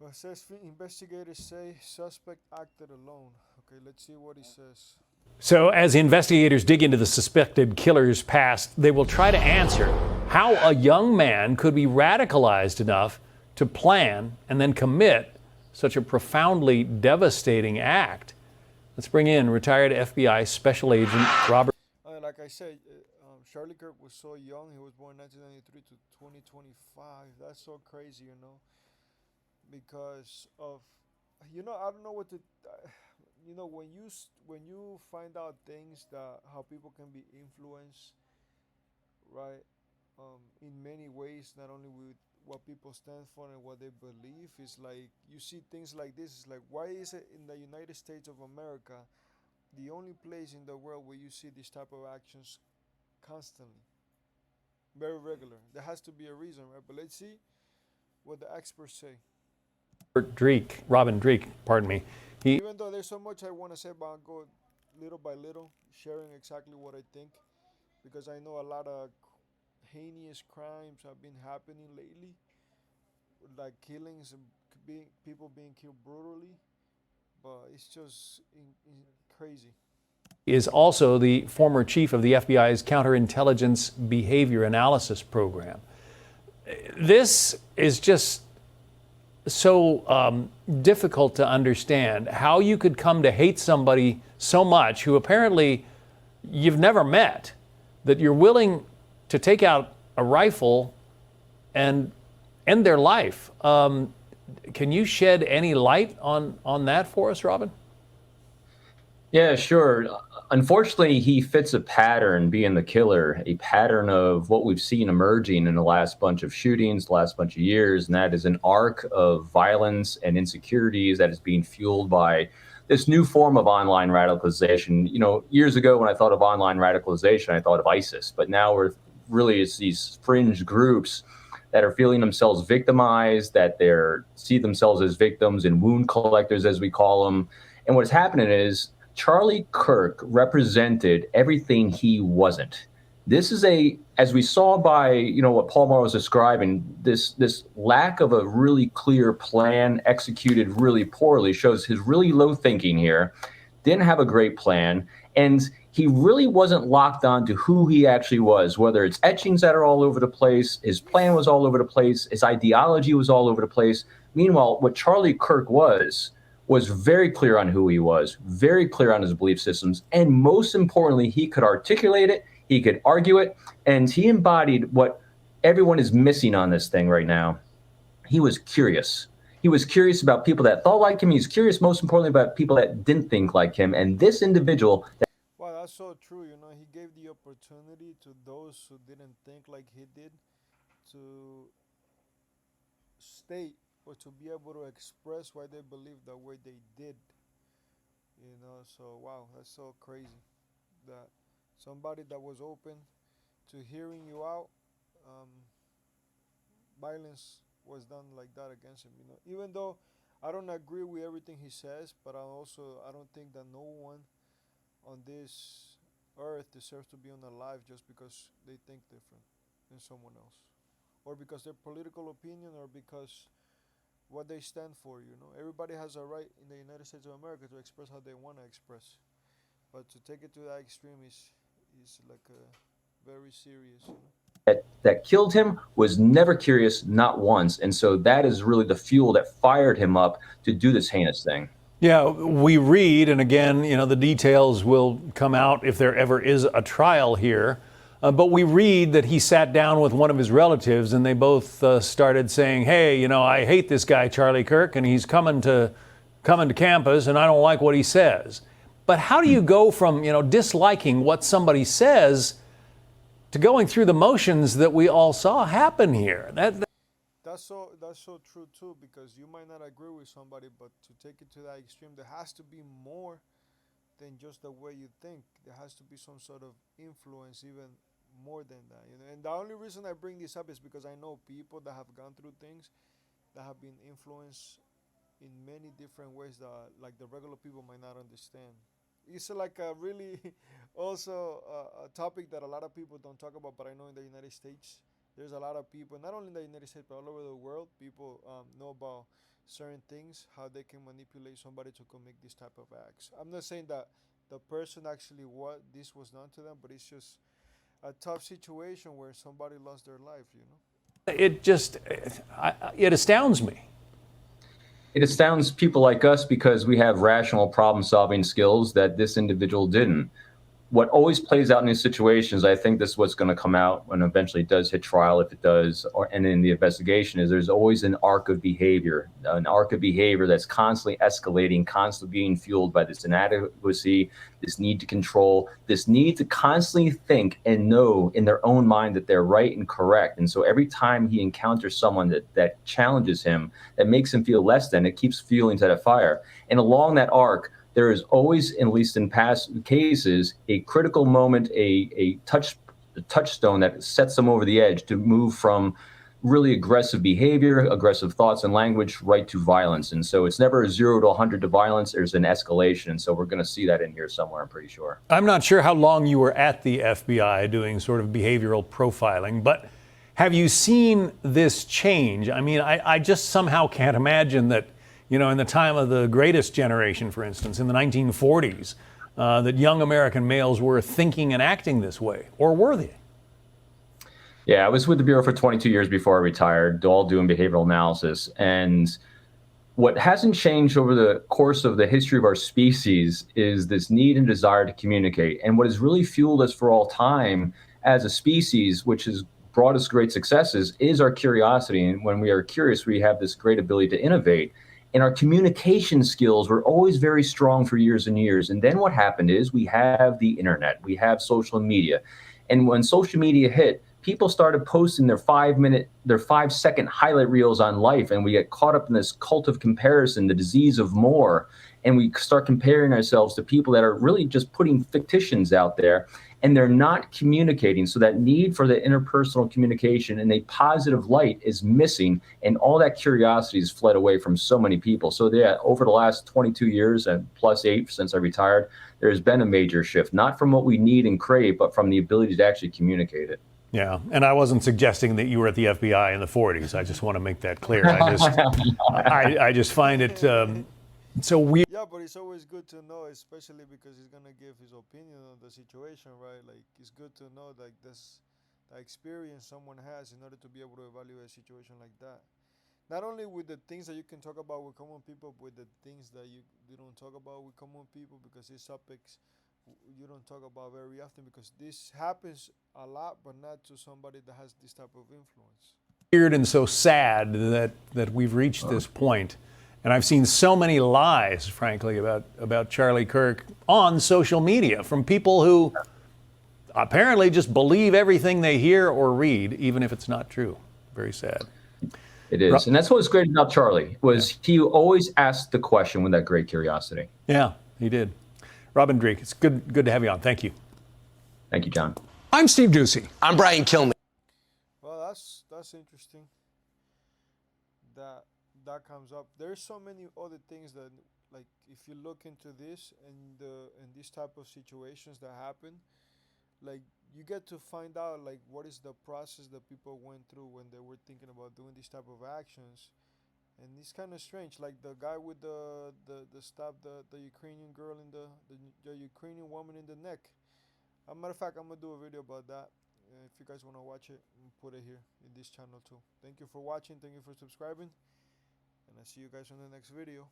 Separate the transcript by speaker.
Speaker 1: It says investigators say suspect acted alone. Okay, let's see what he says.
Speaker 2: So, as investigators dig into the suspected killer's past, they will try to answer how a young man could be radicalized enough to plan and then commit such a profoundly devastating act. Let's bring in retired FBI Special Agent Robert.
Speaker 1: Like I said, Charlie Kirk was so young. He was born 1993 to 2025. That's so crazy, because of, I don't know what to, when you find out things that how people can be influenced, right, in many ways, not only with what people stand for and what they believe. It's like you see things like this. It's like, why is it in the United States of America the only place in the world where you see this type of actions constantly, very regular? There has to be a reason, right? But let's see what the experts say.
Speaker 2: Robin Dreeke, pardon me.
Speaker 1: Even though there's so much I want to say, but I'll go little by little, sharing exactly what I think, because I know a lot of heinous crimes have been happening lately, like killings and people being killed brutally, but it's just crazy.
Speaker 2: Is also the former chief of the FBI's Counterintelligence Behavior Analysis Program. This is just so difficult to understand how you could come to hate somebody so much who apparently you've never met, that you're willing to take out a rifle and end their life. Can you shed any light on that for us, Robin?
Speaker 3: Yeah, sure. Unfortunately, he fits a pattern, being the killer, a pattern of what we've seen emerging in the last bunch of shootings, the last bunch of years, and that is an arc of violence and insecurities that is being fueled by this new form of online radicalization. Years ago when I thought of online radicalization, I thought of ISIS, but now it's these fringe groups that are feeling themselves victimized, that see themselves as victims and wound collectors, as we call them. And what's happening is Charlie Kirk represented everything he wasn't. This is as we saw by, what Paul Moore was describing, this lack of a really clear plan executed really poorly shows his really low thinking here, didn't have a great plan, and he really wasn't locked on to who he actually was, whether it's etchings that are all over the place, his plan was all over the place, his ideology was all over the place. Meanwhile, what Charlie Kirk was very clear on who he was, very clear on his belief systems, and most importantly, he could articulate it, he could argue it, and he embodied what everyone is missing on this thing right now. He was curious. He was curious about people that thought like him. He's curious, most importantly, about people that didn't think like him. And this individual...
Speaker 1: Wow, that's so true. He gave the opportunity to those who didn't think like he did to state or to be able to express why they believe the way they did. So wow, that's so crazy that somebody that was open to hearing you out, um, violence was done like that against him. Even though I don't agree with everything he says, but I don't think that no one on this earth deserves to be alive just because they think different than someone else, or because their political opinion, or because what they stand for. Everybody has a right in the United States of America to express how they want to express, but to take it to that extreme is like a very serious.
Speaker 3: That killed him was never curious, not once, and so that is really the fuel that fired him up to do this heinous thing.
Speaker 2: Yeah, we read, and again, the details will come out if there ever is a trial here. But we read that he sat down with one of his relatives and they both started saying, hey, I hate this guy, Charlie Kirk, and he's coming to campus and I don't like what he says. But how do you go from, disliking what somebody says to going through the motions that we all saw happen here?
Speaker 1: That's so true too, because you might not agree with somebody, but to take it to that extreme, there has to be more than just the way you think. There has to be some sort of influence, even more than that. And the only reason I bring this up is because I know people that have gone through things that have been influenced in many different ways that like the regular people might not understand. It's like a really also a topic that a lot of people don't talk about, but I know in the United States there's a lot of people, not only in the United States but all over the world. People know about certain things, how they can manipulate somebody to commit this type of acts. I'm not saying that the person actually what this was done to them, but it's just a tough situation where somebody lost their life.
Speaker 2: It just, it astounds me.
Speaker 3: It astounds people like us because we have rational problem solving skills that this individual didn't. What always plays out in these situations, I think this is what's going to come out when eventually it does hit trial, if it does, and in the investigation, is there's always an arc of behavior that's constantly escalating, constantly being fueled by this inadequacy, this need to control, this need to constantly think and know in their own mind that they're right and correct. And so every time he encounters someone that challenges him, that makes him feel less than, it keeps fueling to that fire. And along that arc, there is always, at least in past cases, a critical moment, a touchstone that sets them over the edge to move from really aggressive behavior, aggressive thoughts and language, right to violence. And so it's never a 0 to 100 to violence. There's an escalation. And so we're going to see that in here somewhere, I'm pretty sure.
Speaker 2: I'm not sure how long you were at the FBI doing sort of behavioral profiling, but have you seen this change? I mean, I just somehow can't imagine that, you know, in the time of the greatest generation, for instance, in the 1940s, that young American males were thinking and acting this way, or were they?
Speaker 3: Yeah, I was with the Bureau for 22 years before I retired, all doing behavioral analysis. And what hasn't changed over the course of the history of our species is this need and desire to communicate. And what has really fueled us for all time as a species, which has brought us great successes, is our curiosity. And when we are curious, we have this great ability to innovate. And our communication skills were always very strong for years and years. And then what happened is we have the internet, we have social media. And when social media hit, people started posting their 5-second highlight reels on life. And we get caught up in this cult of comparison, the disease of more. And we start comparing ourselves to people that are really just putting fictions out there, and they're not communicating. So that need for the interpersonal communication in a positive light is missing, and all that curiosity has fled away from so many people. So yeah, over the last 22 years and plus 8 since I retired, there's been a major shift, not from what we need and crave, but from the ability to actually communicate it.
Speaker 2: Yeah, and I wasn't suggesting that you were at the FBI in the 40s. I just want to make that clear. I just find it so weird.
Speaker 1: Yeah, but it's always good to know, especially because he's gonna give his opinion on the situation, right? Like, it's good to know like this, the experience someone has in order to be able to evaluate a situation like that. Not only with the things that you can talk about with common people, but with the things that you don't talk about with common people, because these topics you don't talk about very often, because this happens a lot, but not to somebody that has this type of influence.
Speaker 2: Weird and so sad that we've reached this point. And I've seen so many lies, frankly, about Charlie Kirk on social media from people who apparently just believe everything they hear or read, even if it's not true. Very sad.
Speaker 3: It is. And that's what was great about Charlie, was he always asked the question with that great curiosity.
Speaker 2: Yeah, he did. Robin Dreeke, it's good to have you on. Thank you.
Speaker 3: Thank you, John.
Speaker 4: I'm Steve Ducey.
Speaker 5: I'm Brian Kilmeade.
Speaker 1: Well, that's interesting. That comes up. There's so many other things that, like, if you look into this and these type of situations that happen, like, you get to find out like what is the process that people went through when they were thinking about doing these type of actions. And it's kind of strange, like the guy with the stab the Ukrainian girl in the Ukrainian woman in the neck. As a matter of fact, I'm gonna do a video about that. If you guys want to watch it, put it here in this channel too. Thank you for watching. Thank you for subscribing. And I'll see you guys on the next video.